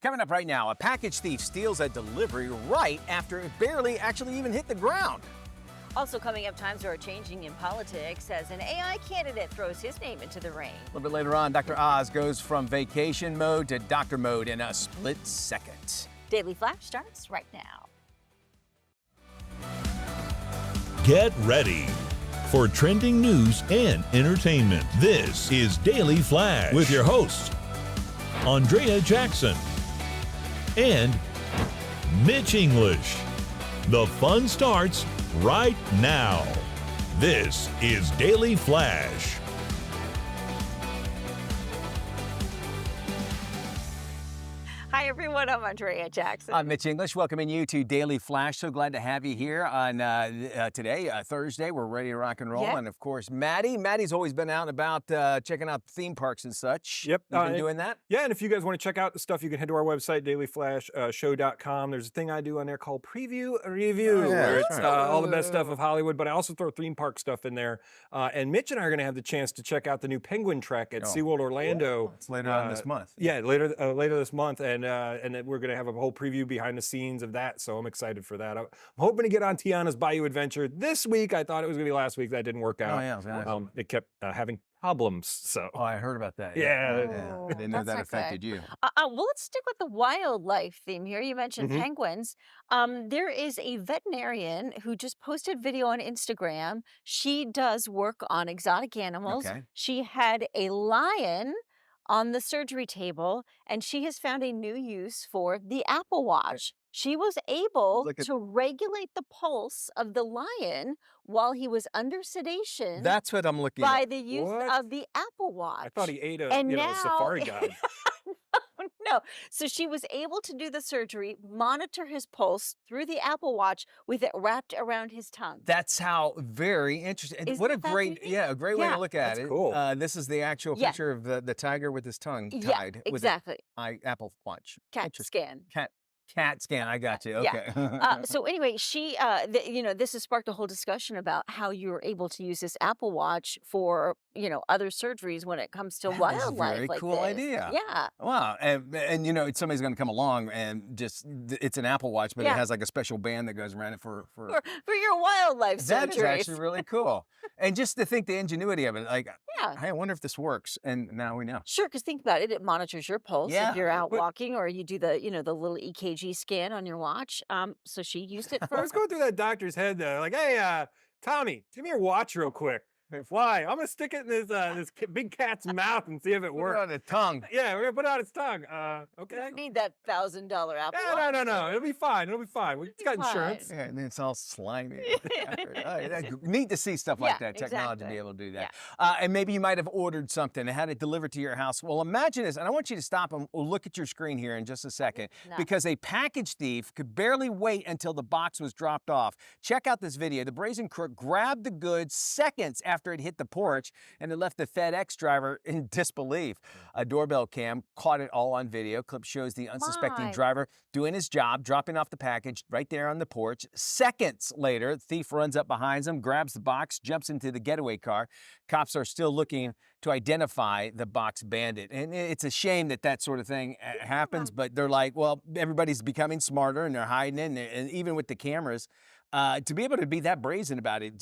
Coming up right now, a package thief steals a delivery right after it barely actually even hit the ground. Also coming up, times are changing in politics as an AI candidate throws his name into the ring. A little bit later on, Dr. Oz goes from vacation mode to doctor mode in a split second. Daily Flash starts right now. Get ready for trending news and entertainment. This is Daily Flash with your hosts, Andrea Jackson and Mitch English. The fun starts right now. This is Daily Flash. Hi, everyone. I'm Andrea Jackson. I'm Mitch English, welcoming you to Daily Flash. So glad to have you here on today, Thursday. We're ready to rock and roll. Yeah. And of course, Maddie. Maddie's always been out and about checking out theme parks and such. Yep. You've been doing that? Yeah, and if you guys want to check out the stuff, you can head to our website, dailyflashshow.com. There's a thing I do on there called Preview Review, Oh, yeah, where that's it's right. all the best stuff of Hollywood, but I also throw theme park stuff in there. And Mitch and I are going to have the chance to check out the new Penguin Trek at SeaWorld Orlando. It's later on this month. Yeah, later this month, and then we're going to have a whole preview behind the scenes of that, so I'm excited for that. I'm hoping to get on Tiana's Bayou Adventure this week. I thought it was going to be last week. That didn't work out. Oh, yeah, it was nice. It kept having problems, so. Oh, I heard about that. Yeah. I didn't know That's that not affected good. you. Well, let's stick with the wildlife theme here. You mentioned Mhm. penguins. There is a veterinarian who just posted video on Instagram. She does work on exotic animals. Okay. She had a lion on the surgery table, and she has found a new use for the Apple Watch. She was able Look at- to regulate the pulse of the lion while he was under sedation That's what I'm looking by at. the use What? of the Apple Watch. I thought he ate a And a safari now- guide. No. So she was able to do the surgery, monitor his pulse through the Apple Watch with it wrapped around his tongue. That's how very interesting. And Isn't what a that great, fascinating? a great way Yeah. to look at That's it. cool. This is the actual Yeah. picture of the tiger with his tongue Yeah, tied with exactly. an Apple Watch. CAT Interesting. scan. Cat scan. I got you. Yeah. Okay. So anyway, she, this has sparked a whole discussion about how you were able to use this Apple Watch for, other surgeries when it comes to That is a wildlife. very like cool this. idea. Yeah. Wow. And somebody's going to come along and just, it's an Apple Watch, but Yeah. it has like a special band that goes around it for For your wildlife that is surgeries. actually really cool. And just to think the ingenuity of it, like, Yeah. hey, I wonder if this works. And now we know. Sure, because think about it. It monitors your pulse Yeah, if you're out but- walking, or you do the, the little EKG scan on your watch. So she used it I for. was going through that doctor's head there, like, hey, Tommy, give me your watch real quick. Why? I'm gonna stick it in this big cat's mouth and see if it Put it works. on the tongue. Yeah, we're gonna put it on its tongue. You Okay. don't need that $1,000 Apple Yeah, Watch. no. It'll be fine. It'll be fine. We've got fine. insurance. Yeah, and then it's all slimy. Neat to see stuff like Yeah, that, technology to be exactly. able to do that. And maybe you might have ordered something and had it delivered to your house. Well, imagine this, and I want you to stop and look at your screen here in just a second, No. because a package thief could barely wait until the box was dropped off. Check out this video. The brazen crook grabbed the goods seconds after it hit the porch, and it left the FedEx driver in disbelief. A doorbell cam caught it all on video. Clip shows the unsuspecting My. driver doing his job, dropping off the package right there on the porch. Seconds later, the thief runs up behind him, grabs the box, jumps into the getaway car. Cops are still looking to identify the box bandit. And it's a shame that that sort of thing happens, but they're like, well, everybody's becoming smarter and they're hiding it. And even with the cameras, to be able to be that brazen about it,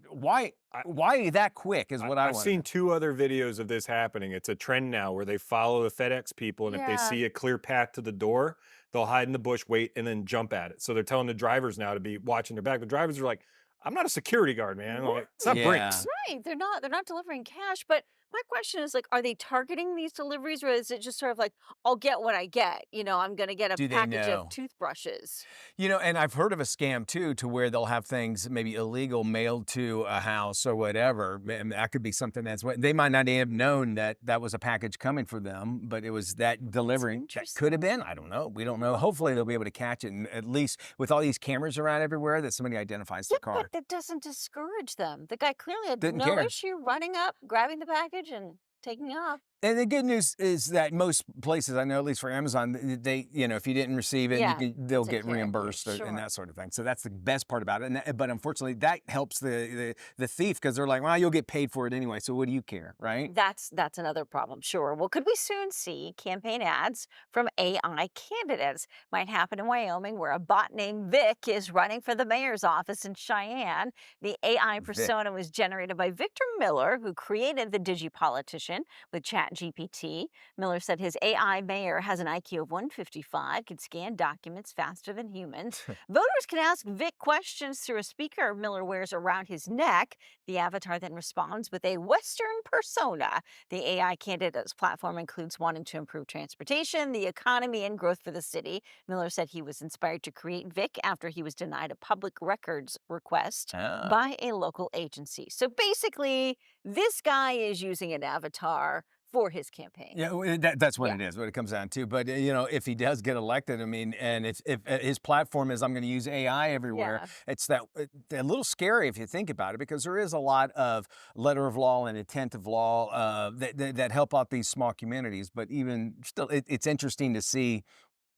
why that quick is what I I've want. seen 2 other videos of this happening. It's a trend now where they follow the FedEx people, and if they Yeah. see a clear path to the door, they'll hide in the bush, wait, and then jump at it. So they're telling the drivers now to be watching their back. The drivers are like, I'm not a security guard, man. Like, it's not Yeah. Brinks. Right. They're not delivering cash. But my question is, like, are they targeting these deliveries, or is it just sort of like, I'll get what I get? I'm going to get a Do they package know? of toothbrushes. And I've heard of a scam too, to where they'll have things maybe illegal mailed to a house or whatever. And that could be something they might not have known that that was a package coming for them, but it was that delivery. That interesting. could have been. I don't know. We don't know. Hopefully they'll be able to catch it, and at least with all these cameras around everywhere, that somebody identifies the Yeah, car. but that doesn't discourage them. The guy clearly had Didn't no care. issue running up, grabbing the package, and taking off. And the good news is that most places, I know, at least for Amazon, they, if you didn't receive it, Yeah, they'll take get care of you, reimbursed and sure. that sort of thing. So that's the best part about it. But unfortunately, that helps the thief, because they're like, well, you'll get paid for it anyway. So what do you care, right? That's another problem, sure. Well, could we soon see campaign ads from AI candidates? Might happen in Wyoming, where a bot named Vic is running for the mayor's office in Cheyenne. The AI Vic. persona was generated by Victor Miller, who created the DigiPolitician with ChatGPT. Miller said his AI mayor has an IQ of 155, can scan documents faster than humans. Voters can ask Vic questions through a speaker Miller wears around his neck. The avatar then responds with a Western persona. The AI candidate's platform includes wanting to improve transportation, the economy, and growth for the city. Miller said he was inspired to create Vic after he was denied a public records request Ah. by a local agency. So basically, this guy is using an avatar for his campaign. Yeah, well, that's what Yeah. it is, what it comes down to. But if he does get elected, I mean, and if his platform is, I'm going to use AI everywhere, Yeah. it's a little scary if you think about it, because there is a lot of letter of law and intent of law that help out these small communities. But even still, it's interesting to see.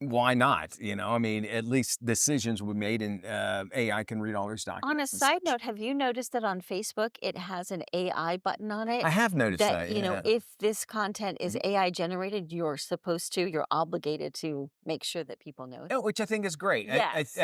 Why not? I mean, at least decisions were made, and AI can read all those documents. On a and side such. note, have you noticed that on Facebook it has an AI button on it? I have noticed That, that. Yeah. if this content is Mhm. AI generated, you're obligated to make sure that people know it. Oh, which I think is great. Yes.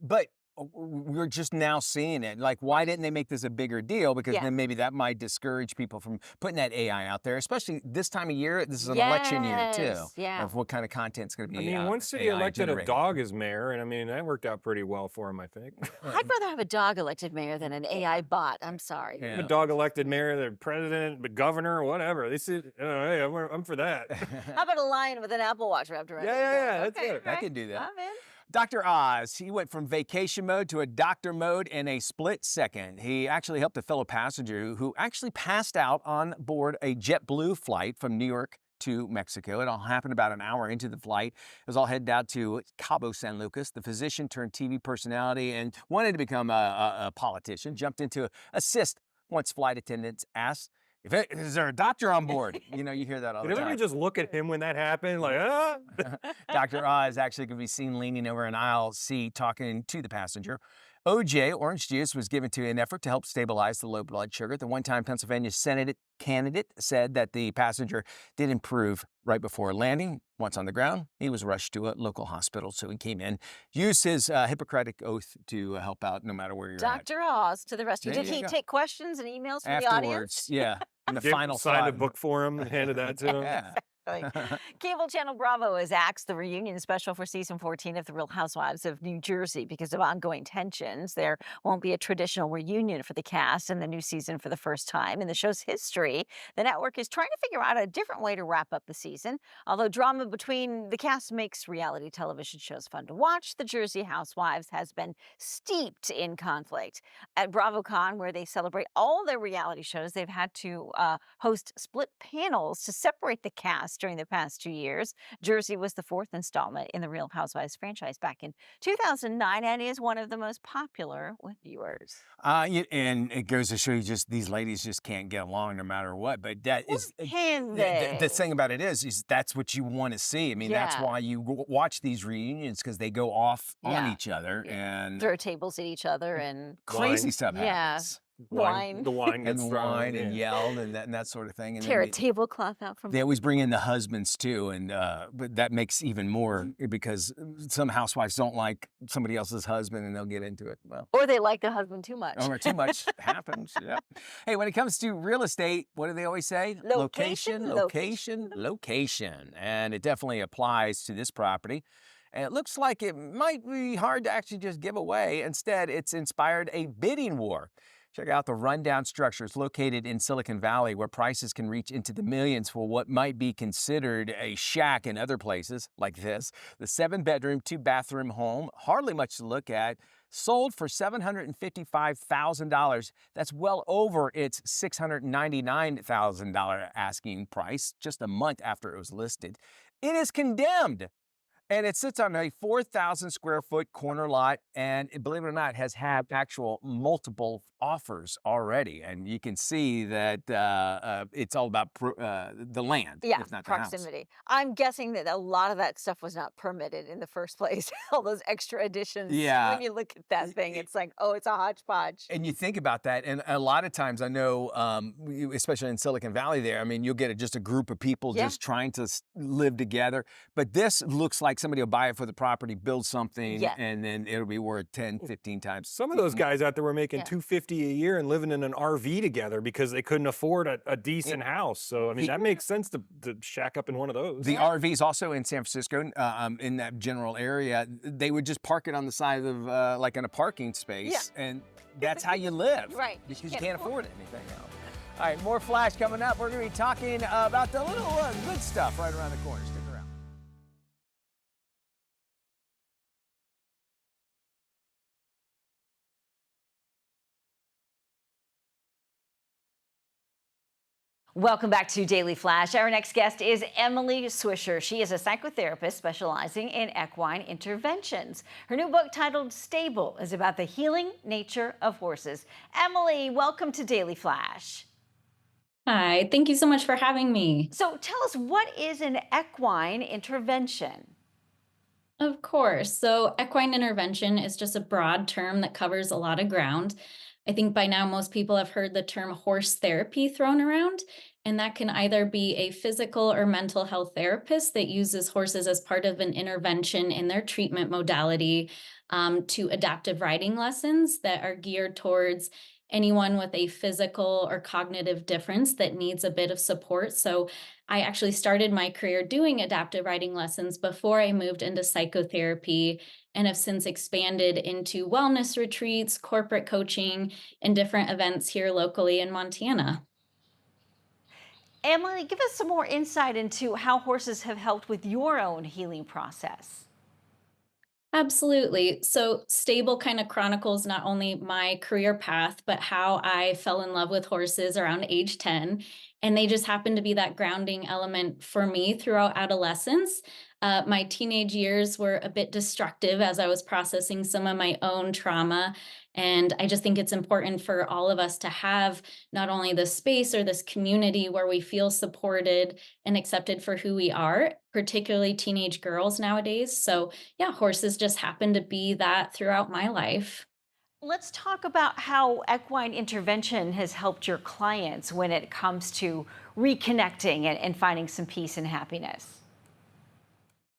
But we're just now seeing it. Like, why didn't they make this a bigger deal? Because Yeah. then maybe that might discourage people from putting that AI out there, especially this time of year. This is an election year, too, Yes, yeah. of what kind of content's going to I be mean, one city AI elected a generated. dog as mayor, and I mean, that worked out pretty well for him, I think. I'd rather have a dog elected mayor than an AI bot. I'm sorry. Yeah. A dog elected mayor, the president, the governor, whatever. They said, hey, I'm for that. How about a lion with an Apple Watch wrapped around his Yeah, neck? that's Okay, it. I okay. could do that. I'm in. Dr. Oz, he went from vacation mode to a doctor mode in a split second. He actually helped a fellow passenger who actually passed out on board a JetBlue flight from New York to Mexico. It all happened about an hour into the flight. It was all headed out to Cabo San Lucas. The physician turned TV personality and wanted to become a politician, jumped into assist once flight attendants asked, is there a doctor on board? You hear that all Did the time. everybody just look at him when that happened? Like, ah? Dr. Oz actually could be seen leaning over an aisle seat talking to the passenger. OJ, orange juice, was given to an effort to help stabilize the low blood sugar. The one-time Pennsylvania Senate candidate said that the passenger did improve right before landing. Once on the ground, he was rushed to a local hospital. So he came in, used his Hippocratic oath to help out no matter where you're at. Dr. Oz to the rescue. There Did you he go. take questions and emails from the Afterwards, audience? yeah, in the final Signed a thought. book for him and handed that to him. Yeah. Cable Channel Bravo has axed the reunion special for season 14 of The Real Housewives of New Jersey because of ongoing tensions. There won't be a traditional reunion for the cast in the new season for the first time in the show's history. The network is trying to figure out a different way to wrap up the season. Although drama between the cast makes reality television shows fun to watch, the Jersey Housewives has been steeped in conflict. At BravoCon, where they celebrate all their reality shows, they've had to host split panels to separate the cast during the past 2 years. Jersey was the fourth installment in the Real Housewives franchise back in 2009 and is one of the most popular with viewers. And it goes to show you, just these ladies just can't get along no matter what. But that is Can the they? thing about it is that's what you want to see. I mean, that's Yeah. why you watch these reunions, because they go off on Yeah. each other and Throw tables at each other and crazy Wine. stuff Yeah. happens. Wine. The wine And gets thrown. wine and yeah. yelled and that sort of thing. And tear then a tablecloth out from they always bring in the husbands too, and but that makes even more, because some housewives don't like somebody else's husband and they'll get into it. Well, or they like the husband too much. or too much happens. Yeah. Hey, when it comes to real estate, what do they always say? Location, Location. And it definitely applies to this property. And it looks like it might be hard to actually just give away. Instead, it's inspired a bidding war. Check out the rundown structure. It's located in Silicon Valley, where prices can reach into the millions for what might be considered a shack in other places like this. The 7-bedroom, 2-bathroom home, hardly much to look at, sold for $755,000. That's well over its $699,000 asking price just a month after it was listed. It is condemned And it sits on a 4,000 square foot corner lot, and believe it or not, has had actual multiple offers already. And you can see that it's all about the land, Yeah, if not the house. proximity. I'm guessing that a lot of that stuff was not permitted in the first place. All those extra additions. Yeah. When you look at that thing, it's like, oh, it's a hodgepodge. And you think about that, and a lot of times I know, especially in Silicon Valley there, I mean, you'll get just a group of people Yeah. just trying to live together. But this looks like somebody will buy it for the property, build something, Yeah. and then it'll be worth 10, 15 times. Some of those guys out there were making Yeah. $250 a year and living in an RV together because they couldn't afford a decent house. So I mean, that makes sense to shack up in one of those. The RVs also in San Francisco, in that general area, they would just park it on the side of like in a parking space, and that's how you live, Right. Because you can't afford anything else. All right, more Flash coming up. We're going to be talking about the little good stuff right around the corner. Stick around. Welcome back to Daily Flash. Our next guest is Emily Swisher. She is a psychotherapist specializing in equine interventions. Her new book, titled Stable, is about the healing nature of horses. Emily, welcome to Daily Flash. Hi, thank you so much for having me. So tell us, what is an equine intervention? Of course. So, equine intervention is just a broad term that covers a lot of ground. I think by now most people have heard the term horse therapy thrown around, and that can either be a physical or mental health therapist that uses horses as part of an intervention in their treatment modality, to adaptive riding lessons that are geared towards anyone with a physical or cognitive difference that needs a bit of support. So, I actually started my career doing adaptive riding lessons before I moved into psychotherapy, and have since expanded into wellness retreats, corporate coaching, and different events here locally in Montana. Emily, give us some more insight into how horses have helped with your own healing process. Absolutely. So, Stable kind of chronicles not only my career path, but how I fell in love with horses around age 10. And they just happened to be that grounding element for me throughout adolescence. My teenage years were a bit destructive as I was processing some of my own trauma. And I just think it's important for all of us to have not only this space or this community where we feel supported and accepted for who we are, particularly teenage girls nowadays. So, yeah, horses just happen to be that throughout my life. Let's talk about how equine intervention has helped your clients when it comes to reconnecting and finding some peace and happiness.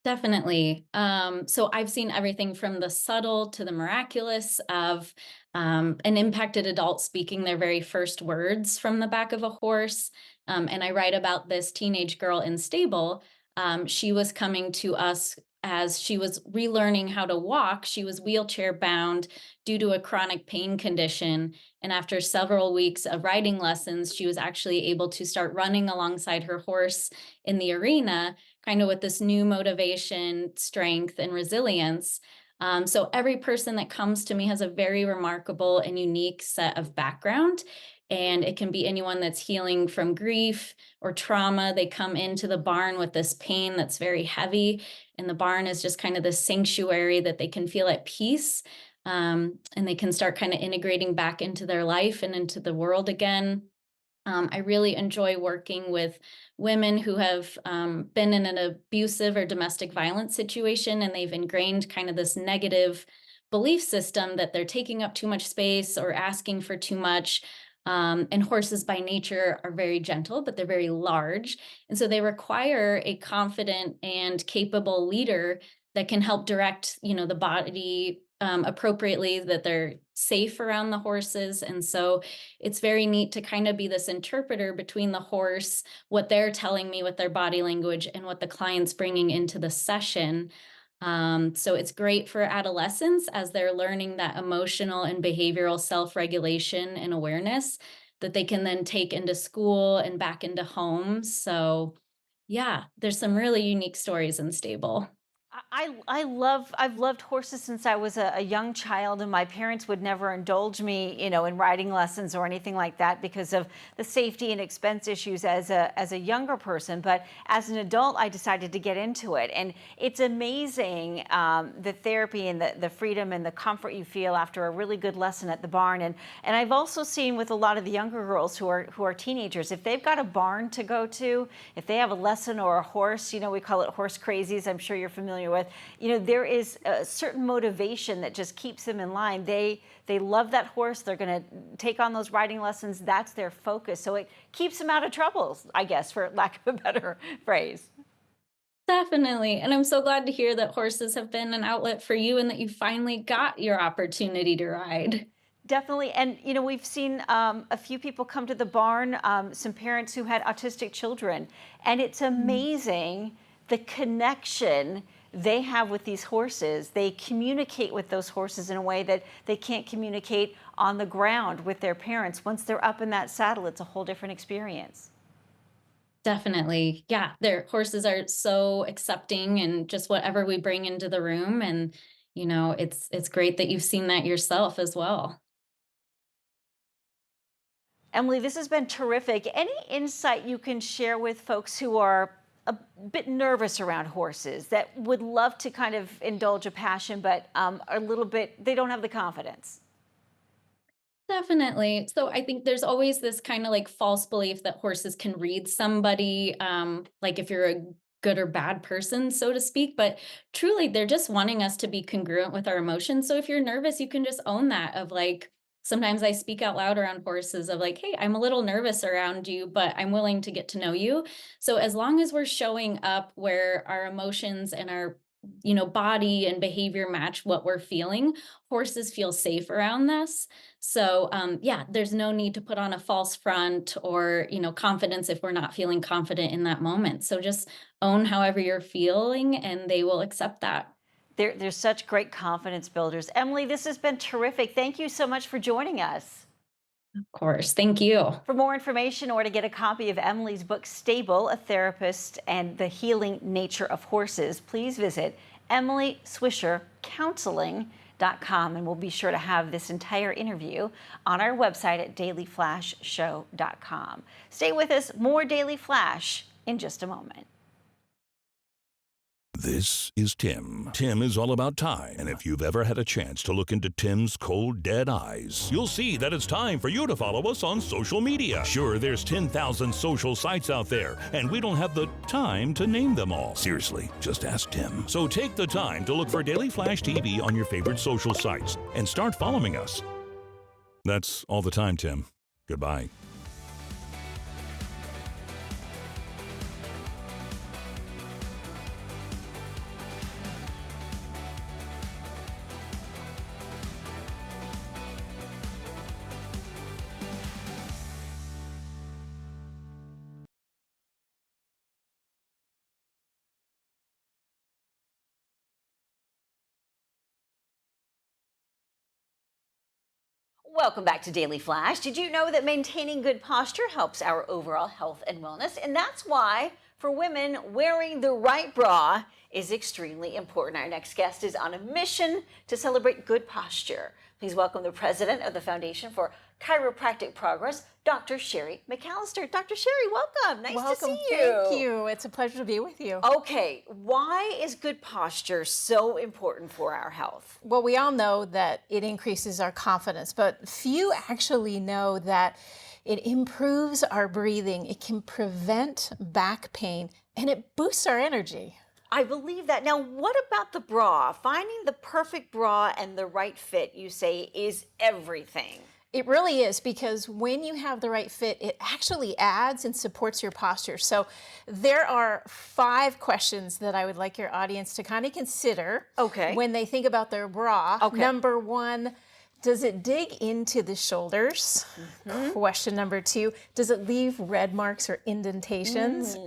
Definitely. So I've seen everything from the subtle to the miraculous of an impacted adult speaking their very first words from the back of a horse. And I write about this teenage girl in Stable. She was coming to us as she was relearning how to walk. She was wheelchair bound due to a chronic pain condition. And after several weeks of riding lessons, she was actually able to start running alongside her horse in the arena, kind of with this new motivation, strength, and resilience. So every person that comes to me has a very remarkable and unique set of background. And it can be anyone that's healing from grief or trauma. They come into the barn with this pain that's very heavy. And the barn is just kind of this sanctuary that they can feel at peace. And they can start kind of integrating back into their life and into the world again. I really enjoy working with women who have been in an abusive or domestic violence situation, and they've ingrained kind of this negative belief system that they're taking up too much space or asking for too much. And horses by nature are very gentle, but they're very large. And so they require a confident and capable leader that can help direct, the body appropriately, that they're safe around the horses. And so it's very neat to kind of be this interpreter between the horse, what they're telling me with their body language, and what the client's bringing into the session. So it's great for adolescents as they're learning that emotional and behavioral self-regulation and awareness that they can then take into school and back into homes. So yeah, there's some really unique stories in Stable. I've loved horses since I was a young child, and my parents would never indulge me, in riding lessons or anything like that because of the safety and expense issues as a younger person. But as an adult, I decided to get into it, and it's amazing the therapy and the freedom and the comfort you feel after a really good lesson at the barn. And I've also seen with a lot of the younger girls who are teenagers, if they've got a barn to go to, if they have a lesson or a horse, we call it horse crazies. I'm sure you're familiar with. There is a certain motivation that just keeps them in line. They love that horse. They're going to take on those riding lessons. That's their focus. So it keeps them out of trouble, I guess, for lack of a better phrase. Definitely. And I'm so glad to hear that horses have been an outlet for you and that you finally got your opportunity to ride. Definitely. And, we've seen a few people come to the barn, some parents who had autistic children. And it's amazing the connection they have with these horses. They communicate with those horses in a way that they can't communicate on the ground with their parents. Once they're up in that saddle, it's a whole different experience. Definitely. Yeah, their horses are so accepting and just whatever we bring into the room. And, it's great that you've seen that yourself as well. Emily, this has been terrific. Any insight you can share with folks who are a bit nervous around horses, that would love to kind of indulge a passion, but they don't have the confidence? Definitely. So I think there's always this kind of like false belief that horses can read somebody, like if you're a good or bad person, so to speak. But truly, they're just wanting us to be congruent with our emotions. So if you're nervous, you can just own that of like, sometimes I speak out loud around horses of like, hey, I'm a little nervous around you, but I'm willing to get to know you. So as long as we're showing up where our emotions and our body and behavior match what we're feeling, horses feel safe around this. So yeah, there's no need to put on a false front or confidence if we're not feeling confident in that moment. So just own however you're feeling and they will accept that. There's such great confidence builders. Emily, this has been terrific. Thank you so much for joining us. Of course. Thank you. For more information or to get a copy of Emily's book, Stable, A Therapist and the Healing Nature of Horses, please visit EmilySwisherCounseling.com. And we'll be sure to have this entire interview on our website at dailyflashshow.com. Stay with us. More Daily Flash in just a moment. This is Tim. Tim is all about time, and if you've ever had a chance to look into Tim's cold, dead eyes, you'll see that it's time for you to follow us on social media. Sure, there's 10,000 social sites out there, and we don't have the time to name them all. Seriously, just ask Tim. So take the time to look for Daily Flash TV on your favorite social sites and start following us. That's all the time, Tim. Goodbye. Welcome back to Daily Flash. Did you know that maintaining good posture helps our overall health and wellness? And that's why, for women, wearing the right bra is extremely important. Our next guest is on a mission to celebrate good posture. Please welcome the president of the Foundation for Chiropractic Progress, Dr. Sherry McAllister. Dr. Sherry, welcome. Nice to see you. Thank you. It's a pleasure to be with you. Okay, why is good posture so important for our health? Well, we all know that it increases our confidence, but few actually know that it improves our breathing, it can prevent back pain, and it boosts our energy. I believe that. Now, what about the bra? Finding the perfect bra and the right fit, you say, is everything. It really is, because when you have the right fit, it actually adds and supports your posture. So there are 5 questions that I would like your audience to kind of consider when they think about their bra. Number 1, does it dig into the shoulders? Question number 2, does it leave red marks or indentations?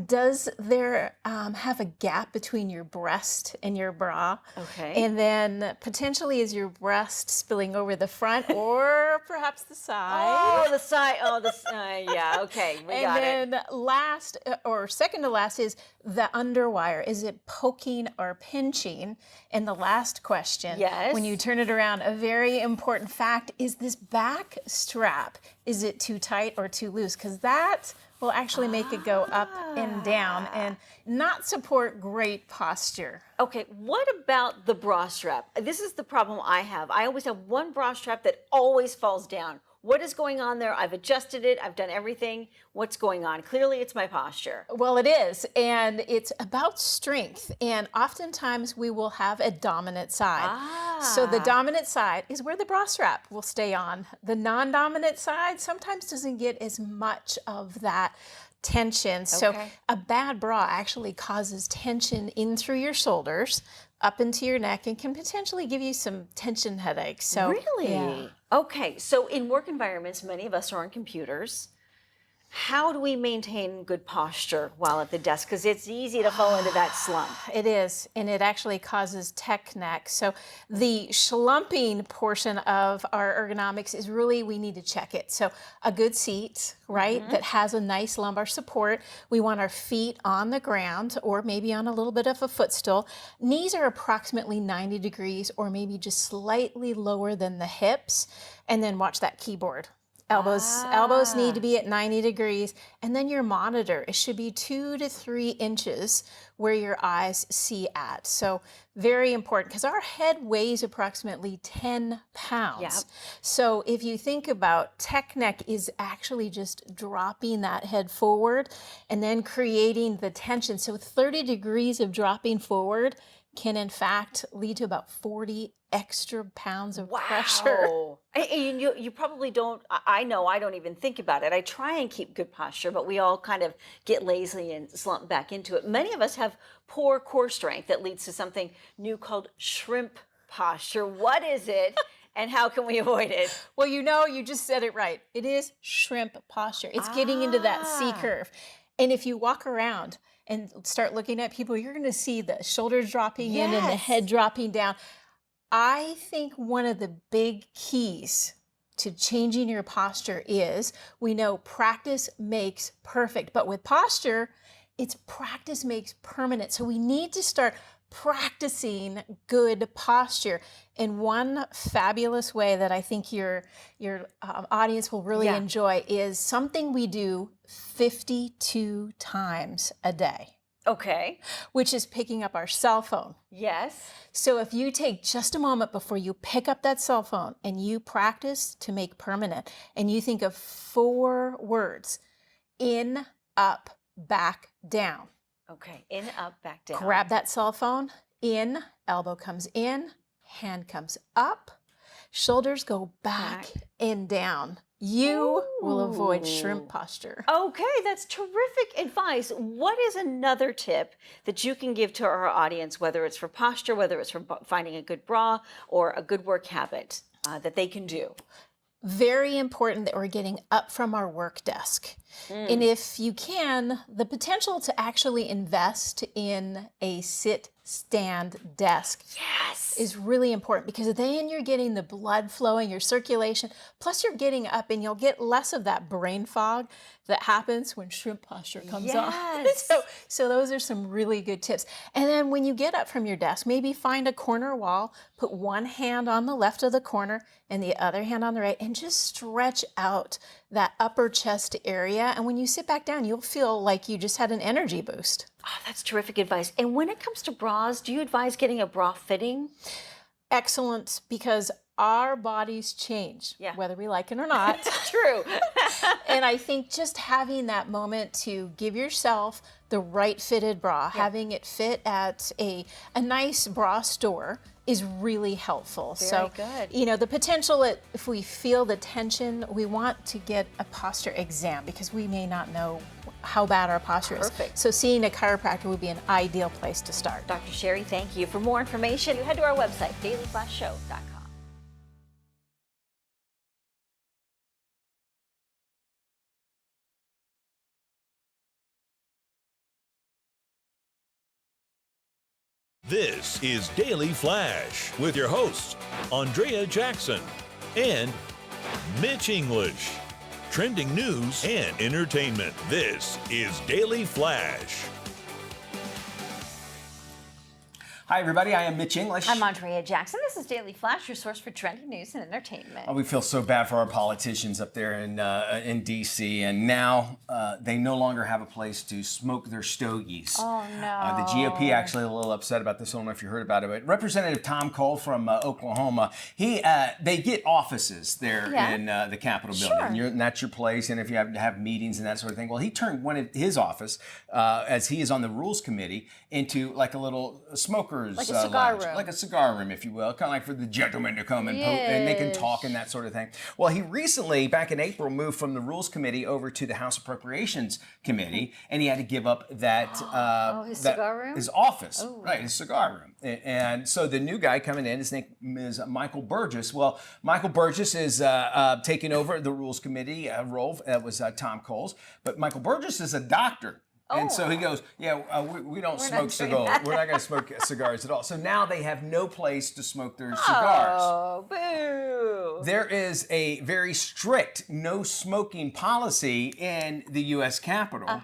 Does there have a gap between your breast and your bra? Okay. And then potentially is your breast spilling over the front or perhaps the side? Oh, the side. Oh, the side. Yeah. Okay. We got it. And then last or second to last is the underwire. Is it poking or pinching? And the last question, Yes. when you turn it around, a very important fact is this back strap. Is it too tight or too loose? Because that will actually make it go up and down and not support great posture. Okay, what about the bra strap? This is the problem I have. I always have one bra strap that always falls down. What is going on there? I've adjusted it. I've done everything. What's going on? Clearly, it's my posture. Well, it is, and it's about strength. And oftentimes we will have a dominant side. So the dominant side is where the bra strap will stay on. The non-dominant side sometimes doesn't get as much of that tension. So a bad bra actually causes tension in through your shoulders, up into your neck, and can potentially give you some tension headaches. So Really? yeah. Okay, so in work environments, many of us are on computers. How do we maintain good posture while at the desk? Because it's easy to fall into that slump. It is, and it actually causes tech neck. So the slumping portion of our ergonomics is really, we need to check it. So a good seat, right, that has a nice lumbar support. We want our feet on the ground or maybe on a little bit of a footstool. Knees are approximately 90 degrees or maybe just slightly lower than the hips. And then watch that keyboard. Elbows need to be at 90 degrees. And then your monitor, it should be 2 to 3 inches where your eyes see at. So very important because our head weighs approximately 10 pounds. Yep. So if you think about tech neck is actually just dropping that head forward and then creating the tension. So 30 degrees of dropping forward can in fact lead to about 40 extra pounds of pressure. And you probably don't, I know I don't even think about it. I try and keep good posture, but we all kind of get lazy and slump back into it. Many of us have poor core strength that leads to something new called shrimp posture. What is it and how can we avoid it? Well, you just said it right. It is shrimp posture. It's getting into that C curve. And if you walk around and start looking at people, you're going to see the shoulders dropping in and the head dropping down. I think one of the big keys to changing your posture is, we know practice makes perfect, but with posture, it's practice makes permanent. So we need to start practicing good posture. And one fabulous way that I think your audience will really enjoy is something we do 52 times a day. Okay. Which is picking up our cell phone. Yes. So if you take just a moment before you pick up that cell phone and you practice to make permanent, and you think of 4 words: in, up, back, down. Okay. In, up, back, down. Grab that cell phone. In, elbow comes in, hand comes up, shoulders go back and down. You will avoid shrimp posture. Okay, that's terrific advice. What is another tip that you can give to our audience, whether it's for posture, whether it's for finding a good bra or a good work habit that they can do? Very important that we're getting up from our work desk. And if you can, the potential to actually invest in a sit-stand desk is really important, because then you're getting the blood flowing, your circulation, plus you're getting up and you'll get less of that brain fog that happens when shrimp posture comes on. So those are some really good tips. And then when you get up from your desk, maybe find a corner wall, put one hand on the left of the corner and the other hand on the right, and just stretch out that upper chest area. And when you sit back down, you'll feel like you just had an energy boost. Oh, that's terrific advice. And when it comes to bras, do you advise getting a bra fitting? Excellent, because our bodies change, whether we like it or not. True. And I think just having that moment to give yourself the right fitted bra, having it fit at a nice bra store is really helpful. Very good. You know, the potential, if we feel the tension, we want to get a posture exam, because we may not know how bad our posture is. So seeing a chiropractor would be an ideal place to start. Dr. Sherry, thank you. For more information, head to our website, dailyshow.com. This is Daily Flash with your hosts, Andrea Jackson and Mitch English. Trending news and entertainment. This is Daily Flash. Hi, everybody. I am Mitch English. I'm Andrea Jackson. This is Daily Flash, your source for trending news and entertainment. Oh, we feel so bad for our politicians up there in D.C. And now they no longer have a place to smoke their stogies. Oh, no. The GOP actually a little upset about this. I don't know if you heard about it, but Representative Tom Cole from Oklahoma, they get offices there in the Capitol building. And that's your place, and if you have to have meetings and that sort of thing. Well, he turned one of his office, as he is on the Rules Committee, into like a little smoker. Like a cigar room. Like a cigar room, if you will, kind of like for the gentlemen to come and they can talk and that sort of thing. Well, he recently, back in April, moved from the Rules Committee over to the House Appropriations Committee, and he had to give up that cigar room? his office, right, his cigar room. And so the new guy coming in, his name is Michael Burgess. Well, Michael Burgess is taking over the Rules Committee role. That was Tom Cole's, but Michael Burgess is a doctor. And so he goes, we don't smoke cigars. We're not going to smoke cigars at all. So now they have no place to smoke their cigars. Oh, boo. There is a very strict no smoking policy in the U.S. Capitol.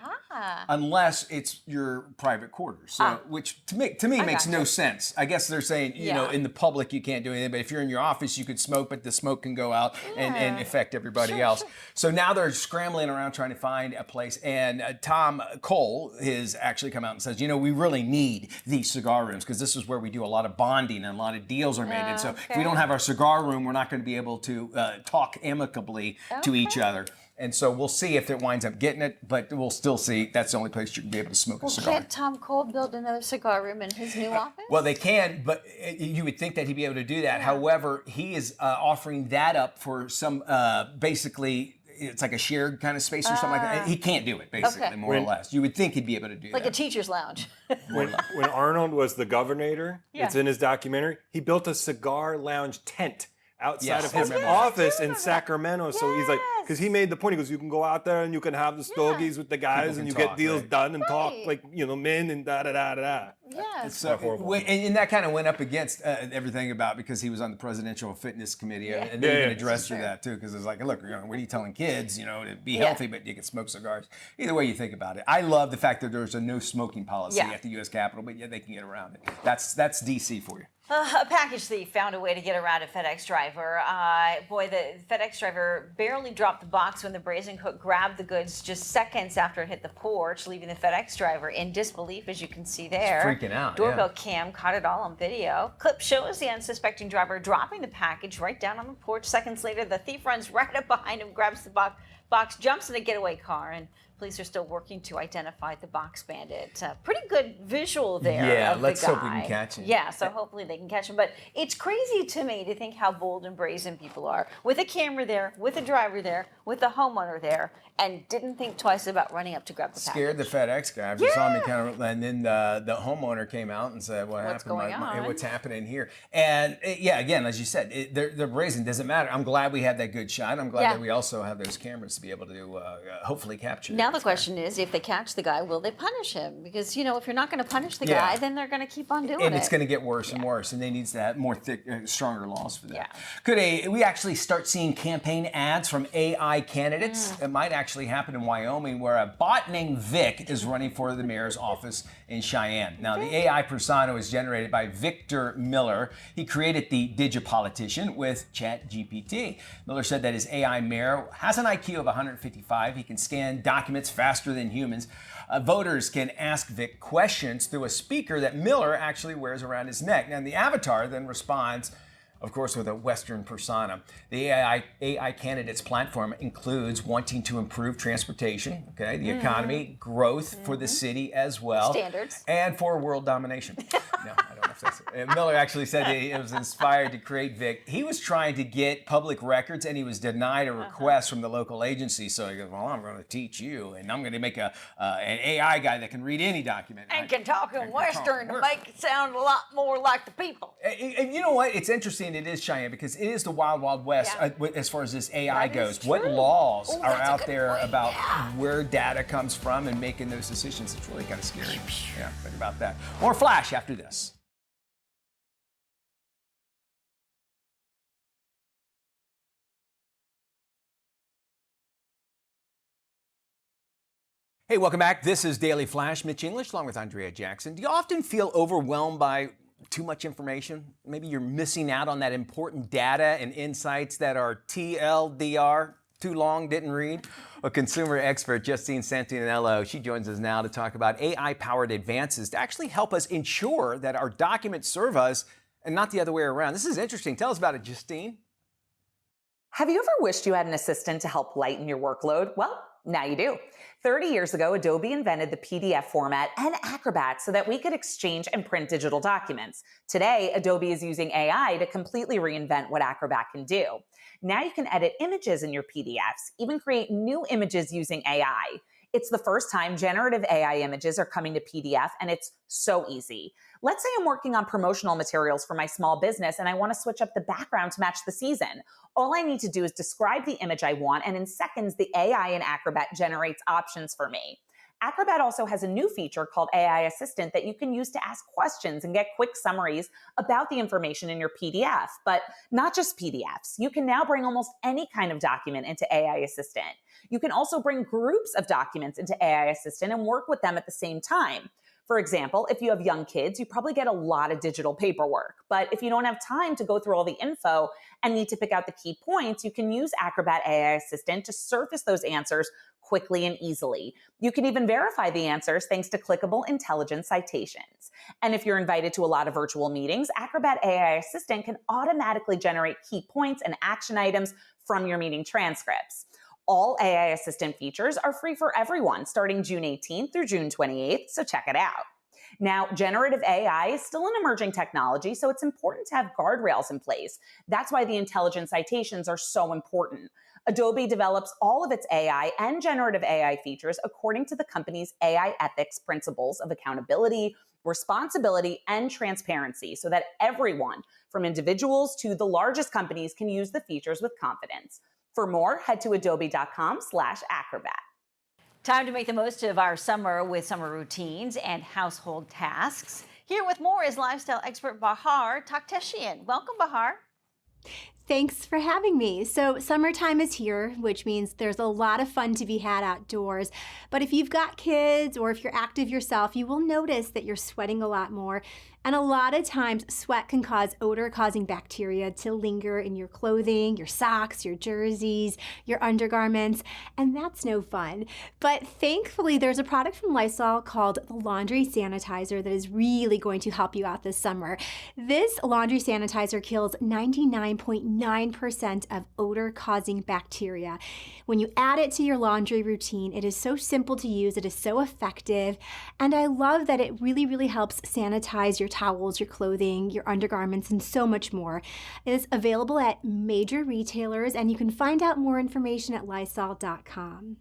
Unless it's your private quarters, so, which to me makes no sense. I guess they're saying, you know, in the public you can't do anything, but if you're in your office you could smoke, but the smoke can go out and affect everybody else. So now they're scrambling around trying to find a place, and Tom Cole has actually come out and says, we really need these cigar rooms because this is where we do a lot of bonding and a lot of deals are made. And so if we don't have our cigar room, we're not going to be able to talk amicably to each other. And so we'll see if it winds up getting it, but we'll still see that's the only place you can be able to smoke a cigar. Can't Tom Cole build another cigar room in his new office? Well, they can, but you would think that he'd be able to do that. However, he is offering that up for some, basically, it's like a shared kind of space or something like that. He can't do it, basically, more or less. You would think he'd be able to do that. Like a teacher's lounge. When Arnold was the governor, it's in his documentary, he built a cigar lounge tent outside of his office in Sacramento. So he's like, because he made the point, he goes, you can go out there and you can have the stogies with the guys and you get deals done and talk like, men and da-da-da-da-da. Yes. And that kind of went up against everything about, because he was on the Presidential Fitness Committee, and they even addressed that too, because it's like, look, what are you telling kids, to be healthy, but you can smoke cigars. Either way you think about it. I love the fact that there's a no smoking policy at the U.S. Capitol, but they can get around it. That's D.C. for you. A package thief found a way to get around a FedEx driver. The FedEx driver barely dropped the box when the brazen cook grabbed the goods just seconds after it hit the porch, leaving the FedEx driver in disbelief, as you can see there. He's freaking out. Doorbell cam caught it all on video. Clip shows the unsuspecting driver dropping the package right down on the porch. Seconds later, the thief runs right up behind him, grabs the box, jumps in a getaway car, and police are still working to identify the box bandit. Pretty good visual there. Yeah, of let's the guy. hope we can catch him. Yeah, so hopefully they can catch him. But it's crazy to me to think how bold and brazen people are. With a camera there, with a driver there, with a homeowner there, and didn't think twice about running up to grab the package. Scared the FedEx guy. If you saw me and then the homeowner came out and said, What's going on? What's happening here? And again, as you said, they're brazen. Doesn't matter. I'm glad we had that good shot. I'm glad that we also have those cameras to be able to hopefully capture it. Now the question is, if they catch the guy, will they punish him? Because, if you're not going to punish the guy, then they're going to keep on doing it. And it's going to get worse and worse, and they need to have more stronger laws for that. Could we actually start seeing campaign ads from AI candidates? It might actually happen in Wyoming, where a bot named Vic is running for the mayor's office in Cheyenne. Now, the AI persona was generated by Victor Miller. He created the Digipolitician with ChatGPT. Miller said that his AI mayor has an IQ of 155. He can scan documents faster than humans. Voters can ask Vic questions through a speaker that Miller actually wears around his neck. Now, the avatar then responds, of course, with a Western persona. The AI candidates platform includes wanting to improve transportation, the economy, growth for the city as well. Standards. And for world domination. No, I don't know if that's it. Miller actually said that he was inspired to create Vic. He was trying to get public records, and he was denied a request from the local agency. So he goes, well, I'm going to teach you, and I'm going to make an AI guy that can read any document. And can talk in Western to make it sound a lot more like the people. And you know what? It's interesting. It is Cheyenne because it is the wild, wild west as far as this AI goes. What laws are out there about where data comes from and making those decisions? It's really kind of scary. Yeah, think about that. More Flash after this. Hey, welcome back. This is Daily Flash. Mitch English along with Andrea Jackson. Do you often feel overwhelmed by too much information? Maybe you're missing out on that important data and insights that are TLDR, too long, didn't read. A consumer expert, Justine Santinello, she joins us now to talk about AI-powered advances to actually help us ensure that our documents serve us and not the other way around. This is interesting. Tell us about it, Justine. Have you ever wished you had an assistant to help lighten your workload? Well, now you do. 30 years ago, Adobe invented the PDF format and Acrobat so that we could exchange and print digital documents. Today, Adobe is using AI to completely reinvent what Acrobat can do. Now you can edit images in your PDFs, even create new images using AI. It's the first time generative AI images are coming to PDF, and it's so easy. Let's say I'm working on promotional materials for my small business and I want to switch up the background to match the season. All I need to do is describe the image I want, and in seconds, the AI in Acrobat generates options for me. Acrobat also has a new feature called AI Assistant that you can use to ask questions and get quick summaries about the information in your PDF. But not just PDFs. You can now bring almost any kind of document into AI Assistant. You can also bring groups of documents into AI Assistant and work with them at the same time. For example, if you have young kids, you probably get a lot of digital paperwork. But if you don't have time to go through all the info and need to pick out the key points, you can use Acrobat AI Assistant to surface those answers quickly and easily. You can even verify the answers thanks to clickable intelligent citations. And if you're invited to a lot of virtual meetings, Acrobat AI Assistant can automatically generate key points and action items from your meeting transcripts. All AI Assistant features are free for everyone starting June 18th through June 28th, so check it out. Now, generative AI is still an emerging technology, so it's important to have guardrails in place. That's why the intelligent citations are so important. Adobe develops all of its AI and generative AI features according to the company's AI ethics principles of accountability, responsibility, and transparency so that everyone, from individuals to the largest companies, can use the features with confidence. For more, head to adobe.com/acrobat. Time to make the most of our summer with summer routines and household tasks. Here with more is lifestyle expert Bahar Takhteshian. Welcome, Bahar. Thanks for having me. So summertime is here, which means there's a lot of fun to be had outdoors. But if you've got kids or if you're active yourself, you will notice that you're sweating a lot more. And a lot of times sweat can cause odor-causing bacteria to linger in your clothing, your socks, your jerseys, your undergarments, and that's no fun. But thankfully, there's a product from Lysol called the Laundry Sanitizer that is really going to help you out this summer. This laundry sanitizer kills 99.9% of odor-causing bacteria. When you add it to your laundry routine, it is so simple to use, it is so effective, and I love that it really, really helps sanitize your towels, your clothing, your undergarments, and so much more. It is available at major retailers, and you can find out more information at Lysol.com.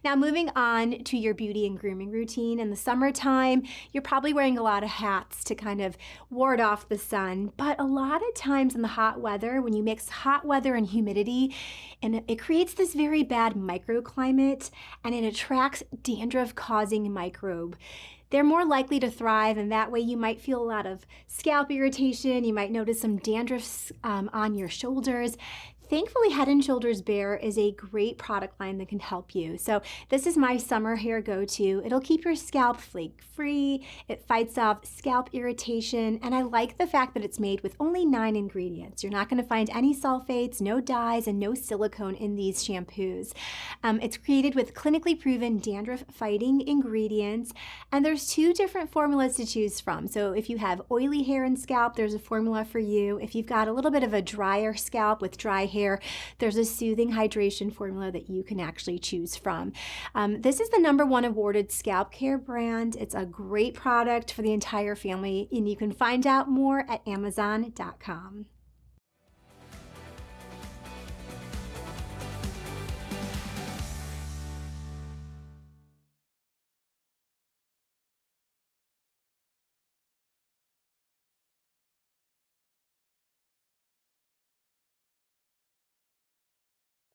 Now, moving on to your beauty and grooming routine. In the summertime, you're probably wearing a lot of hats to kind of ward off the sun, but a lot of times in the hot weather, when you mix hot weather and humidity, and it creates this very bad microclimate, and it attracts dandruff-causing microbe. They're more likely to thrive, and that way you might feel a lot of scalp irritation. You might notice some dandruff on your shoulders. Thankfully, Head & Shoulders Bare is a great product line that can help you. So this is my summer hair go-to. It'll keep your scalp flake-free. It fights off scalp irritation, and I like the fact that it's made with only 9 ingredients. You're not going to find any sulfates, no dyes, and no silicone in these shampoos. It's created with clinically proven dandruff-fighting ingredients, and there's 2 different formulas to choose from. So if you have oily hair and scalp, there's a formula for you. If you've got a little bit of a drier scalp with dry hair, there's a soothing hydration formula that you can actually choose from. This is the #1 awarded scalp care brand. It's a great product for the entire family, and you can find out more at Amazon.com.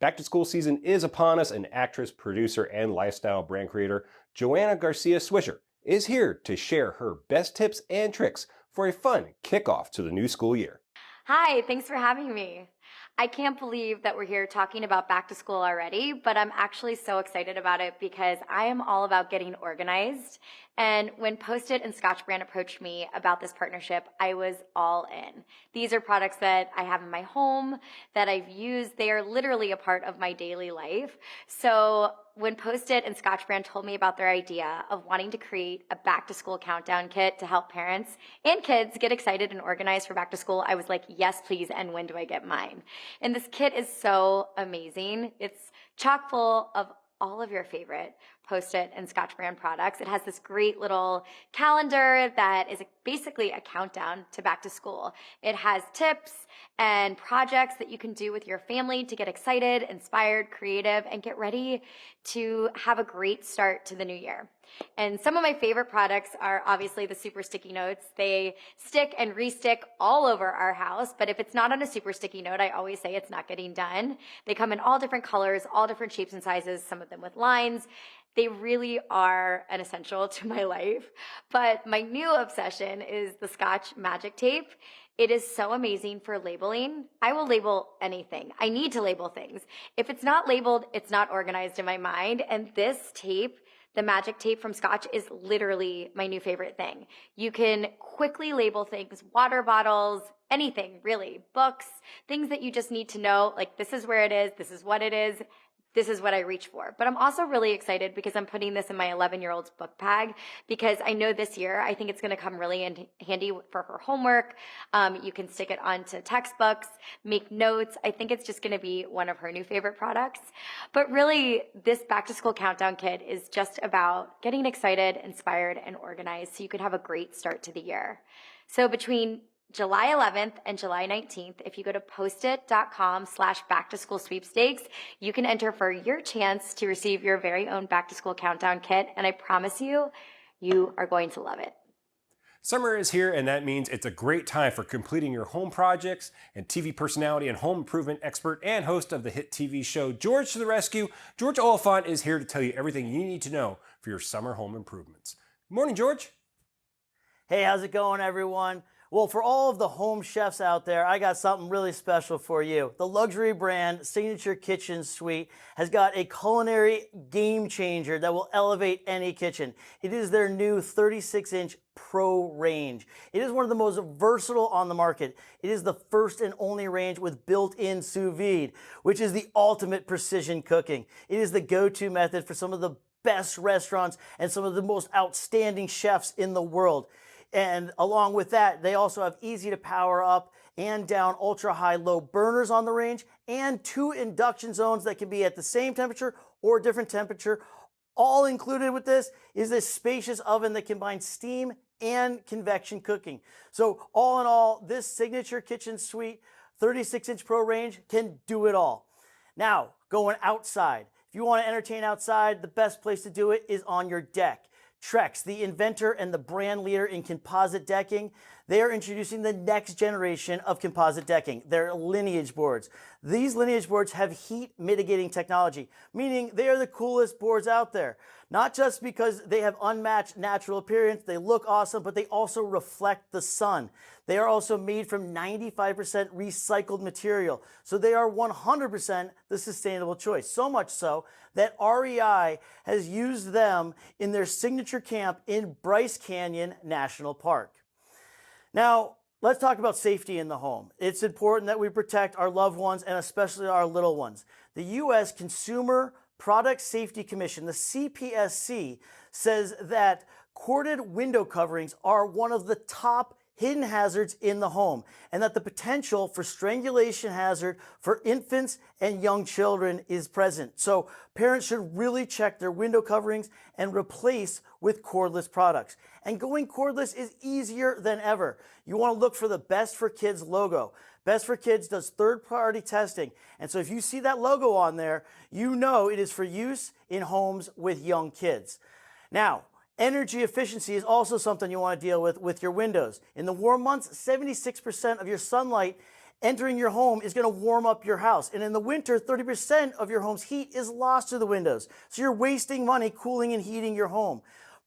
Back to school season is upon us, and actress, producer, and lifestyle brand creator Joanna Garcia Swisher is here to share her best tips and tricks for a fun kickoff to the new school year. Hi, thanks for having me. I can't believe that we're here talking about back to school already, but I'm actually so excited about it because I am all about getting organized. And when Post-it and Scotch Brand approached me about this partnership, I was all in. These are products that I have in my home, that I've used. They are literally a part of my daily life. So when Post-it and Scotch Brand told me about their idea of wanting to create a back to school countdown kit to help parents and kids get excited and organized for back to school, I was like, yes, please. And when do I get mine? And this kit is so amazing. It's chock full of all of your favorite Post-it and Scotch Brand products. It has this great little calendar that is basically a countdown to back to school. It has tips and projects that you can do with your family to get excited, inspired, creative, and get ready to have a great start to the new year. And some of my favorite products are obviously the super sticky notes. They stick and re-stick all over our house, but if it's not on a super sticky note, I always say it's not getting done. They come in all different colors, all different shapes and sizes, some of them with lines. They really are an essential to my life. But my new obsession is the Scotch Magic Tape. It is so amazing for labeling. I will label anything. I need to label things. If it's not labeled, it's not organized in my mind. And this tape, the Magic Tape from Scotch, is literally my new favorite thing. You can quickly label things, water bottles, anything really, books, things that you just need to know, like this is where it is, this is what it is, this is what I reach for. But I'm also really excited because I'm putting this in my 11-year-old's book bag because I know this year, I think it's going to come really handy for her homework. You can stick it onto textbooks, make notes. I think it's just going to be one of her new favorite products. But really, this back to school countdown kit is just about getting excited, inspired, and organized so you could have a great start to the year. So between July 11th and July 19th, if you go to postit.com/back-to-school-sweepstakes, you can enter for your chance to receive your very own back-to-school countdown kit, and I promise you, you are going to love it. Summer is here, and that means it's a great time for completing your home projects. And TV personality and home improvement expert and host of the hit TV show George to the Rescue, George Oliphant is here to tell you everything you need to know for your summer home improvements. Good morning, George. Hey, how's it going, everyone? Well, for all of the home chefs out there, I got something really special for you. The luxury brand Signature Kitchen Suite has got a culinary game changer that will elevate any kitchen. It is their new 36-inch Pro range. It is one of the most versatile on the market. It is the first and only range with built-in sous vide, which is the ultimate precision cooking. It is the go-to method for some of the best restaurants and some of the most outstanding chefs in the world. And along with that, they also have easy to power up and down ultra high low burners on the range and 2 induction zones that can be at the same temperature or different temperature. All included with this is this spacious oven that combines steam and convection cooking. So all in all, this Signature Kitchen Suite 36-inch Pro range can do it all. Now, going outside. If you want to entertain outside, the best place to do it is on your deck. Trex, the inventor and the brand leader in composite decking, they are introducing the next generation of composite decking, their lineage boards. These lineage boards have heat mitigating technology, meaning they are the coolest boards out there. Not just because they have unmatched natural appearance, they look awesome, but they also reflect the sun. They are also made from 95% recycled material, so they are 100% the sustainable choice. So much so that REI has used them in their signature camp in Bryce Canyon National Park. Now, let's talk about safety in the home. It's important that we protect our loved ones and especially our little ones. The U.S. Consumer Product Safety Commission, the CPSC, says that corded window coverings are one of the top hidden hazards in the home, and that the potential for strangulation hazard for infants and young children is present. So parents should really check their window coverings and replace with cordless products. And going cordless is easier than ever. You want to look for the Best for Kids logo. Best for Kids does third-party testing, and so if you see that logo on there, you know it is for use in homes with young kids. Now, energy efficiency is also something you want to deal with your windows. In the warm months, 76% of your sunlight entering your home is going to warm up your house. And in the winter, 30% of your home's heat is lost through the windows. So you're wasting money cooling and heating your home.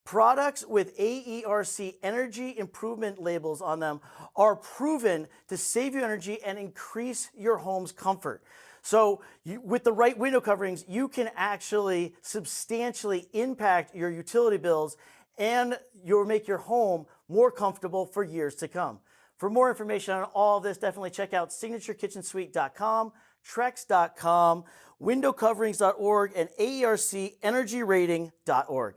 Products with AERC energy improvement labels on them are proven to save you energy and increase your home's comfort. So with the right window coverings, you can actually substantially impact your utility bills and you'll make your home more comfortable for years to come. For more information on all of this, definitely check out signaturekitchensuite.com, trex.com, windowcoverings.org, and AERCenergyrating.org.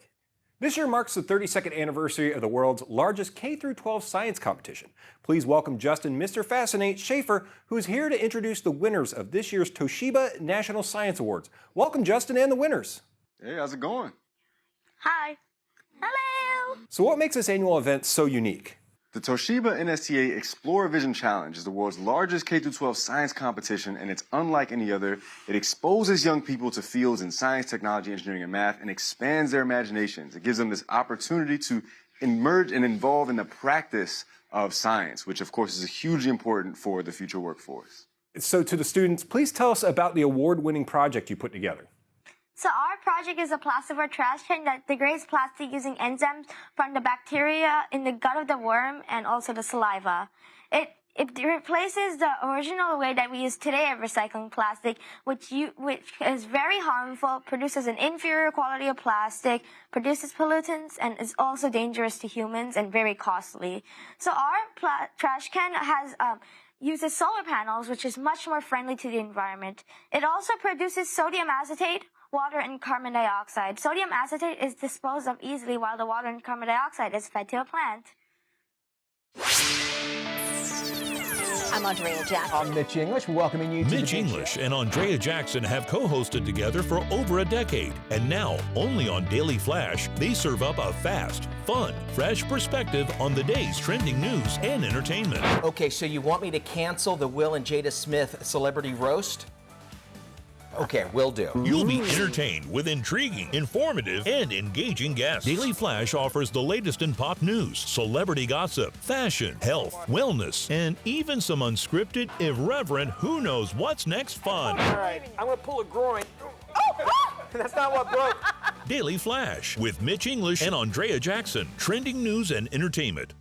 This year marks the 32nd anniversary of the world's largest K-12 science competition. Please welcome Justin Mr. Fascinate Schaefer, who is here to introduce the winners of this year's Toshiba National Science Awards. Welcome, Justin, and the winners. Hey, how's it going? Hi. Hello. So what makes this annual event so unique? The Toshiba NSTA Explore Vision Challenge is the world's largest K-12 science competition, and it's unlike any other. It exposes young people to fields in science, technology, engineering, and math, and expands their imaginations. It gives them this opportunity to emerge and involve in the practice of science, which of course is hugely important for the future workforce. So to the students, please tell us about the award-winning project you put together. So our project is a plastivore trash can that degrades plastic using enzymes from the bacteria in the gut of the worm and also the saliva. It replaces the original way that we use today of recycling plastic, which is very harmful, produces an inferior quality of plastic, produces pollutants, and is also dangerous to humans and very costly. So our trash can has uses solar panels, which is much more friendly to the environment. It also produces sodium acetate, water, and carbon dioxide. Sodium acetate is disposed of easily, while the water and carbon dioxide is fed to a plant. I'm Andrea Jackson. I'm Mitch English. We're welcoming you to Mitch English and Andrea Jackson have co-hosted together for over a decade. And now, only on Daily Flash, they serve up a fast, fun, fresh perspective on the day's trending news and entertainment. Okay, so you want me to cancel the Will and Jada Smith celebrity roast? Okay, will do. You'll be entertained with intriguing, informative, and engaging guests. Daily Flash offers the latest in pop news, celebrity gossip, fashion, health, wellness, and even some unscripted, irreverent, who knows what's next fun. All right, I'm gonna pull a groin. Oh, that's not what broke. Daily Flash with Mitch English and Andrea Jackson. Trending news and entertainment.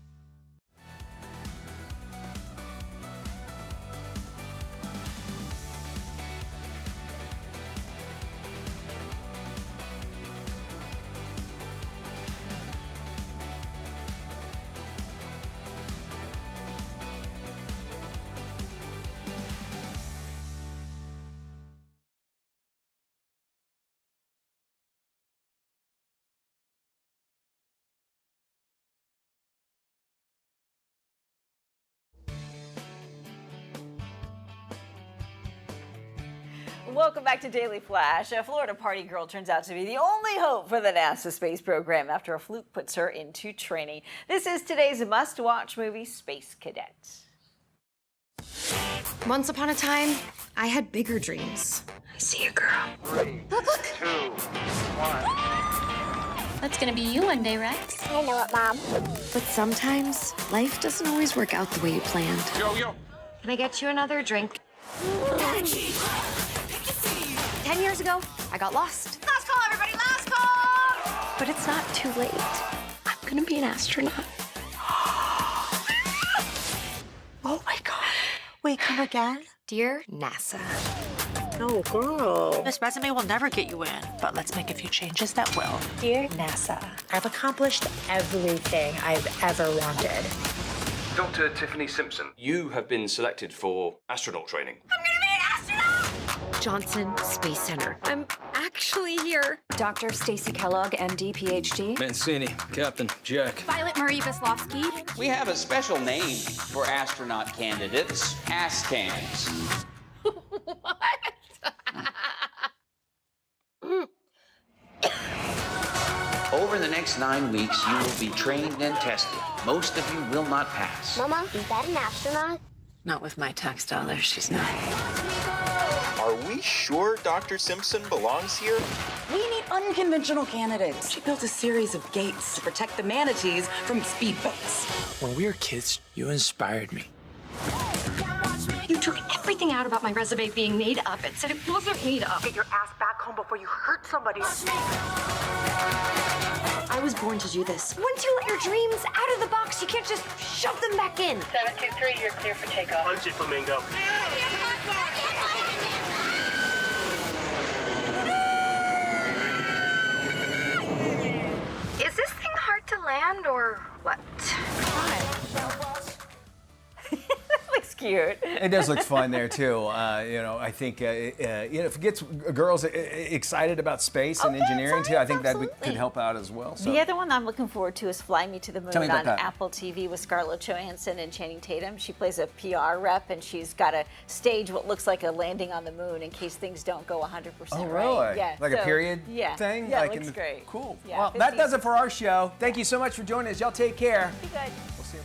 Welcome back to Daily Flash. A Florida party girl turns out to be the only hope for the NASA space program after a fluke puts her into training. This is today's must-watch movie, Space Cadets. Once upon a time, I had bigger dreams. I see a girl. 3, 2, 1. That's gonna be you one day, Rex. I know it, Mom. But sometimes, life doesn't always work out the way you planned. Yo. Can I get you another drink? 10 years ago, I got lost. Last call, everybody, last call! But it's not too late. I'm gonna be an astronaut. Oh my God. Wait, come again? Dear NASA. No, girl. This resume will never get you in, but let's make a few changes that will. Dear NASA, I've accomplished everything I've ever wanted. Dr. Tiffany Simpson, you have been selected for astronaut training. I'm gonna be an astronaut! Johnson Space Center. I'm actually here. Dr. Stacy Kellogg, MD, PhD. Mancini, Captain, Jack. Violet Marie Veslovsky. We have a special name for astronaut candidates, ASCANs. What? Over the next 9 weeks, you will be trained and tested. Most of you will not pass. Mama, is that an astronaut? Not with my tax dollars, she's not. Are we sure Dr. Simpson belongs here? We need unconventional candidates. She built a series of gates to protect the manatees from speedboats. When we were kids, you inspired me. You took everything anything out about my resume being made up. It said it wasn't made up. Get your ass back home before you hurt somebody. I was born to do this. Once you let your dreams out of the box, you can't just shove them back in. 723, you're clear for takeoff. Punch it, Flamingo. Is this thing hard to land or what? Looks cute. It does look fun there too. You know, I think if it gets girls excited about space and engineering too, I think that could help out as well. So. The other one I'm looking forward to is Fly Me to the Moon Tell me about on that. Apple TV with Scarlett Johansson and Channing Tatum. She plays a PR rep, and she's got to stage what looks like a landing on the moon in case things don't go 100% Oh, right. really? Yeah. Like a period thing? Yeah, it looks great. Cool. Yeah, Well, that does it for our show. Thank you so much for joining us. Y'all take care. Be good. We'll see you.